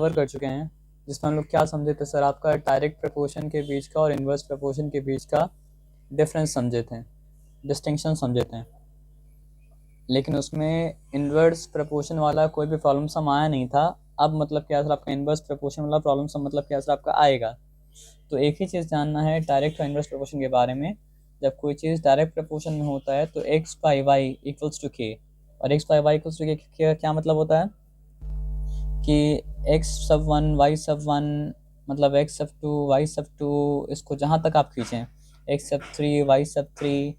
Cover कर चुके हैं, जिसमें हम लोग क्या समझे थे सर, आपका डायरेक्ट प्रपोर्शन के बीच का और इन्वर्स प्रपोर्शन के बीच का डिफरेंस समझे थे, डिस्टिंक्शन समझे थे। लेकिन उसमें इन्वर्स प्रपोर्शन वाला कोई भी प्रॉब्लम सम आया नहीं था। अब मतलब क्या सर आपका इन्वर्स प्रपोर्शन वाला प्रॉब्लम सम मतलब क्या सर आपका आएगा। तो एक ही चीज़ जानना है डायरेक्ट और इन्वर्स प्रपोर्शन के बारे में। जब कोई चीज़ डायरेक्ट प्रपोर्शन में होता है तो x by y equals to k, और x by y equals to k क्या मतलब होता है कि x sub one y sub one मतलब x sub two y sub two, इसको जहाँ तक आप खींचें x सब थ्री वाई सब थ्री,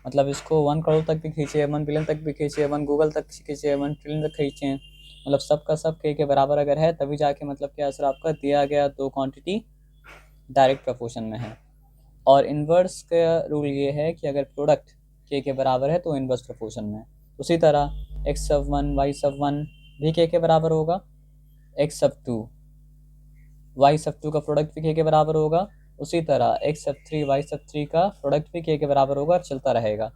मतलब इसको 1 करोड़ तक भी खींचे, 1 बिलियन तक भी खींचे, 1 गूगल तक खींचे, 1 ट्रिलियन तक खींचे, मतलब सब का सब के बराबर अगर है तभी जाके मतलब क्या सर आपका दिया गया दो क्वांटिटी डायरेक्ट प्रपोर्शन में है। और इन्वर्स का रूल ये है कि अगर प्रोडक्ट के बराबर है तो इन्वर्स प्रपोर्शन में। उसी तरह x sub one y sub one भी के बराबर होगा, x sub two y sub to का प्रोडक्ट भी के बराबर होगा, उसी तरह x सब थ्री वाई सब थ्री का प्रोडक्ट भी के बराबर होगा और चलता रहेगा।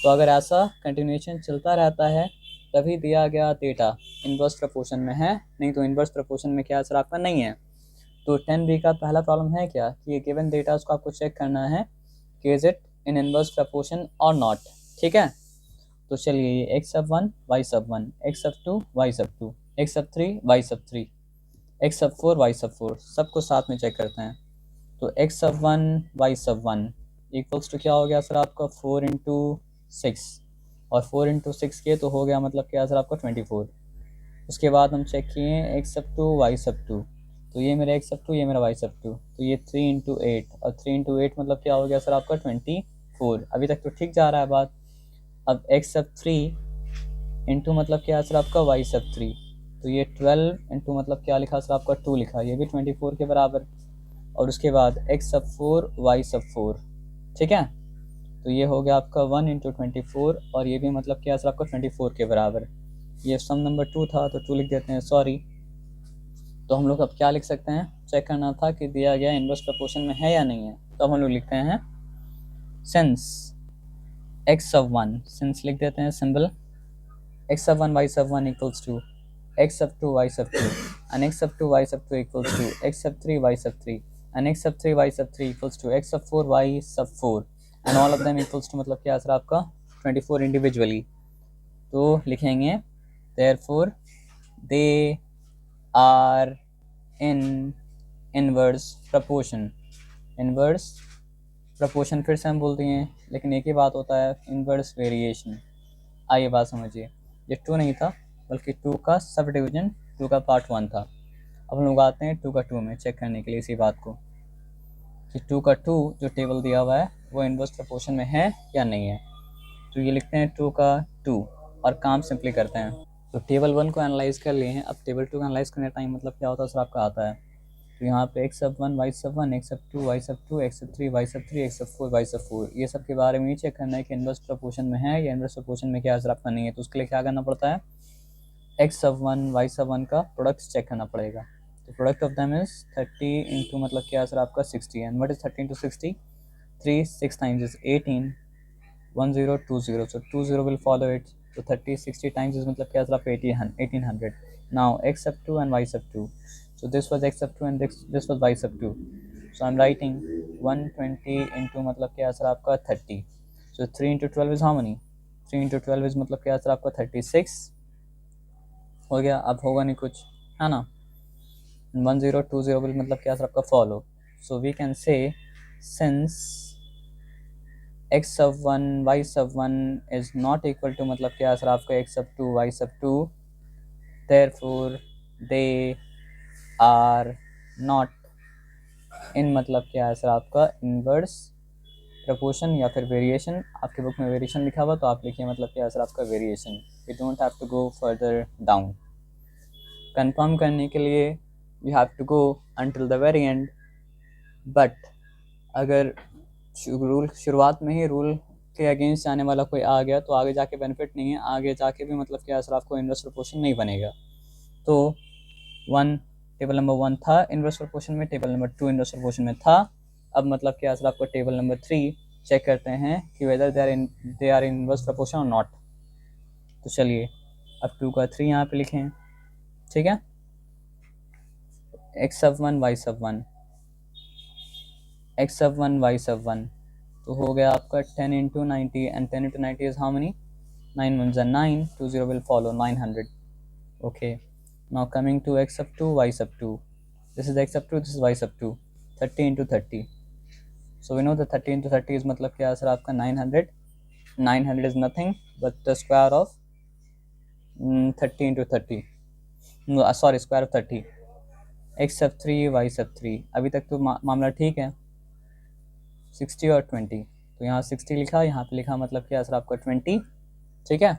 तो अगर ऐसा कंटिन्यूएशन चलता रहता है तभी दिया गया डेटा इन्वर्स प्रपोर्शन में है, नहीं तो इन्वर्स प्रपोर्शन में क्या असर आपका नहीं है। तो 10B का पहला प्रॉब्लम है क्या कि गिवन डेटा उसको आपको चेक करना है कि is it in inverse proportion और नॉट। ठीक है, तो चलिए ये x sub one y sub one, x sub two y sub to, x sub three Y सब three, x sub four Y सब फोर, सबको साथ में चेक करते हैं। तो x sub one y sub one equals to क्या हो गया सर आपका 4 इंटू 6, और 4 इंटू 6 किए तो हो गया मतलब क्या सर आपका 24। उसके बाद हम चेक किए x sub two y sub to, तो ये मेरा x सब टू ये मेरा y सब टू, तो ये 3 इंटू 8, और 3 इंटू 8 मतलब क्या हो गया सर आपका 24। अभी तक तो ठीक जा रहा है बात। अब x सब थ्री इंटू मतलब क्या है सर आपका y सब थ्री, तो ये 12 इंटू मतलब क्या लिखा सर आपका 2 लिखा, ये भी 24 के बराबर। और उसके बाद x sub four y sub four, ठीक है, तो ये हो गया आपका 1 इंटू 24, और ये भी मतलब क्या सर आपका 24 के बराबर। ये सम नंबर 2 था तो 2 लिख देते हैं, सॉरी। तो हम लोग अब क्या लिख सकते हैं, चेक करना था कि दिया गया इन्वर्स प्रपोर्शन में है या नहीं है। तो हम लोग लिखते हैं since x sub one, since लिख देते हैं symbol x sub one y sub one equals to x sub two y sub two, and x sub two y sub two equals to x sub three y sub three, and x sub three y sub three equals to x sub four y sub four, and all of them equals to मतलब क्या sir आपका 24 individually. तो लिखेंगे therefore they are in inverse proportion. Inverse proportion फिर से हम बोलते हैं, लेकिन एक ही बात होता है इनवर्स वेरिएशन। आइए बात समझिए, ये 2 नहीं था बल्कि 2 का सब डिवीजन 2 का पार्ट 1 था। अब हम लोग आते हैं 2 का 2 में चेक करने के लिए इसी बात को कि 2 का 2 जो टेबल दिया हुआ है वो इनवर्स प्रपोर्शन में है या नहीं है। तो ये लिखते हैं 2 का 2 और काम सिंपली करते हैं। तो टेबल 1 को एनालाइज कर लिए हैं, अब टेबल 2 को एनालाइज करने टाइम मतलब क्या होता है सर आपका आता है, तो यहाँ पे x sub one y sub one, x sub two y sub to, x sub three Y सब three, x sub four Y सब फोर, ये सब के बारे में ही चेक करना है कि इनवर्स प्रपोर्शन में है या इनवर्स प्रपोर्शन में क्या असर आपका नहीं है। तो उसके लिए क्या करना पड़ता है, x sub one y sub one का प्रोडक्ट चेक करना पड़ेगा। तो product of them is 30 into मतलब क्या सर आपका 60, and what is 30 into 60, 3 6 times is 18, 1020, so 20 will follow it, so 30 60 times is मतलब क्या सर आपका 1800। now x sub 2 and y sub 2, so this was x sub 2 and this was y sub 2, so I'm writing 120 into मतलब क्या sir आपका 30, so 3 into 12 is how many, 3 into 12 is मतलब क्या sir आपका 36 हो गया। अब होगा नहीं कुछ, है ना, 1020 will मतलब क्या सर आपका follow, so we can say since x sub 1 y sub 1 is not equal to मतलब क्या सर आपका x sub 2 y sub 2, therefore they are not in मतलब क्या है सर आपका इनवर्स प्रपोर्शन या फिर वेरिएशन। आपके बुक में वेरिएशन लिखा हुआ तो आप लिखिए मतलब क्या है सर आपका variation, you don't have to go further down. Confirm करने के लिए you have to go until the very end, but अगर रूल शुरुआत में ही रूल के अगेंस्ट जाने वाला कोई आ गया तो आगे जाके बेनिफिट नहीं है, आगे जाके भी मतलब क्या सर आपको इनवर्स प्रपोर्शन नहीं बनेगा। तो 1 टेबल नंबर 1 था इनवर्स प्रपोर्शन में, टेबल नंबर 2 इनवर्स प्रपोर्शन में था। अब मतलब क्या सर आपको टेबल नंबर 3 चेक करते हैं कि whether they are inverse proportion और नॉट। तो चलिए अब 2 का 3 यहाँ पे लिखें, ठीक है। एक्स सब one y sub one, x सब वन वाई सब वन, तो हो गया आपका 10 into 90 and 10 into 90 is how many, 9 ones are 9, 2 0 will follow, 900. Okay, now coming to x sub 2 y sub 2, this is x sub 2, this is y sub 2, 30 into 30, so we know that 30 into 30 is मतलब क्या sir आपका 900, 900 is nothing but the square of 30 into 30, no, sorry, square of 30, x sub 3 y sub 3, अभी तक तो मामला ठीक है, 60 और 20, तो यहाँ 60 लिखा, यहाँ पे लिखा, मतलब क्या सर आपका 20, ठीक है।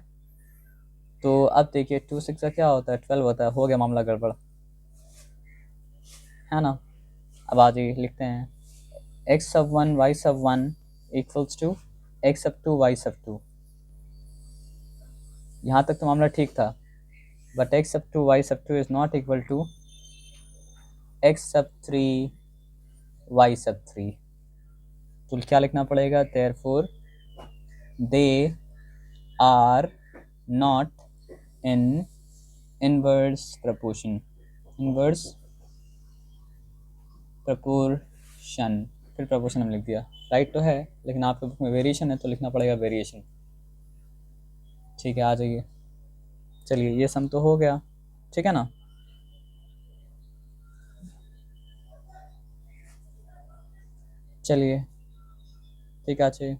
तो अब देखिए 2 6 का क्या होता है, 12 होता है, हो गया मामला गड़बड़, है ना। अब आ जाइए लिखते हैं x सब 1 y सब 1 इक्वल्स टू x सब 2 y सब 2, यहाँ तक तो मामला ठीक था, बट x सब 2 y sub 2 is not equal to x sub 3 y सब 3, तो क्या लिखना पड़ेगा, therefore they are not in inverse proportion, inverse proportion, फिर प्रपोर्शन हम लिख दिया, राइट तो है, लेकिन आपके बुक में वेरिएशन है तो लिखना पड़ेगा वेरिएशन, ठीक है। आ जाइए, चलिए ये सम तो हो गया, ठीक है ना। चलिए ठीक है, चाहिए